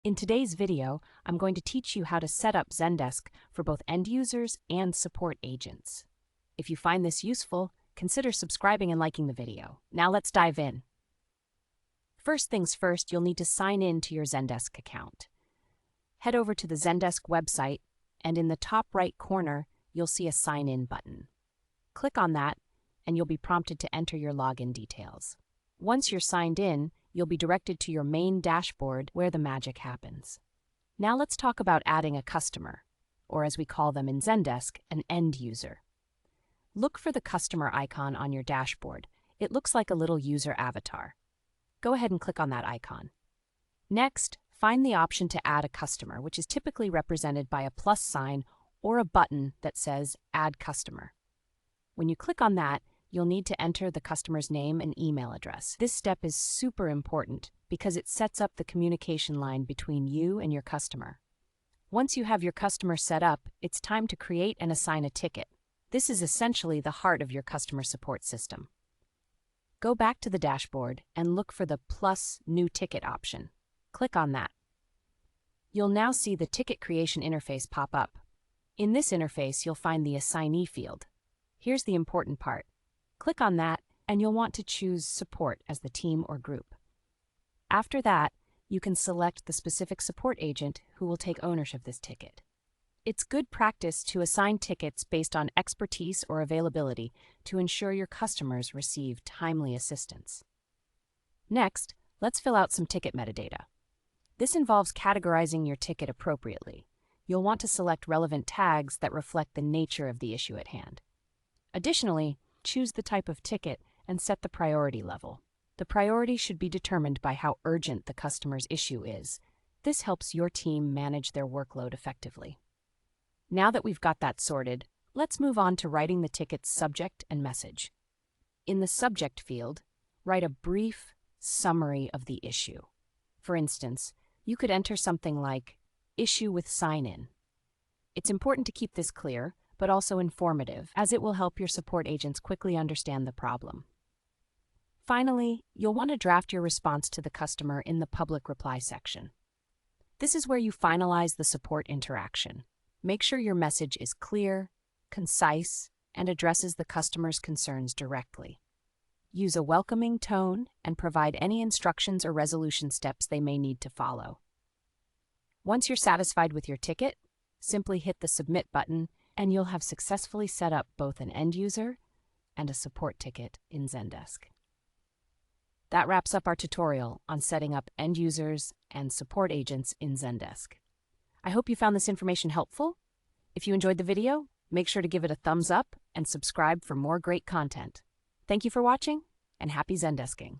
In today's video, I'm going to teach you how to set up Zendesk for both end users and support agents. If you find this useful, consider subscribing and liking the video. Now let's dive in. First things first, you'll need to sign in to your Zendesk account. Head over to the Zendesk website, and in the top right corner, you'll see a Sign In button. Click on that, and you'll be prompted to enter your login details. Once you're signed in, you'll be directed to your main dashboard where the magic happens. Now let's talk about adding a customer, or as we call them in Zendesk, an end user. Look for the customer icon on your dashboard. It looks like a little user avatar. Go ahead and click on that icon. Next, find the option to add a customer, which is typically represented by a plus sign or a button that says Add Customer. When you click on that, you'll need to enter the customer's name and email address. This step is super important because it sets up the communication line between you and your customer. Once you have your customer set up, it's time to create and assign a ticket. This is essentially the heart of your customer support system. Go back to the dashboard and look for the plus New Ticket option. Click on that. You'll now see the ticket creation interface pop up. In this interface, you'll find the assignee field. Here's the important part. Click on that, and you'll want to choose Support as the team or group. After that, you can select the specific support agent who will take ownership of this ticket. It's good practice to assign tickets based on expertise or availability to ensure your customers receive timely assistance. Next, let's fill out some ticket metadata. This involves categorizing your ticket appropriately. You'll want to select relevant tags that reflect the nature of the issue at hand. Additionally, choose the type of ticket and set the priority level. The priority should be determined by how urgent the customer's issue is. This helps your team manage their workload effectively. Now that we've got that sorted, let's move on to writing the ticket's subject and message. In the subject field, write a brief summary of the issue. For instance, you could enter something like, Issue with sign-in. It's important to keep this clear, but also informative, as it will help your support agents quickly understand the problem. Finally, you'll want to draft your response to the customer in the public reply section. This is where you finalize the support interaction. Make sure your message is clear, concise, and addresses the customer's concerns directly. Use a welcoming tone and provide any instructions or resolution steps they may need to follow. Once you're satisfied with your ticket, simply hit the Submit button and you'll have successfully set up both an end user and a support ticket in Zendesk. That wraps up our tutorial on setting up end users and support agents in Zendesk. I hope you found this information helpful. If you enjoyed the video, make sure to give it a thumbs up and subscribe for more great content. Thank you for watching, and happy Zendesking.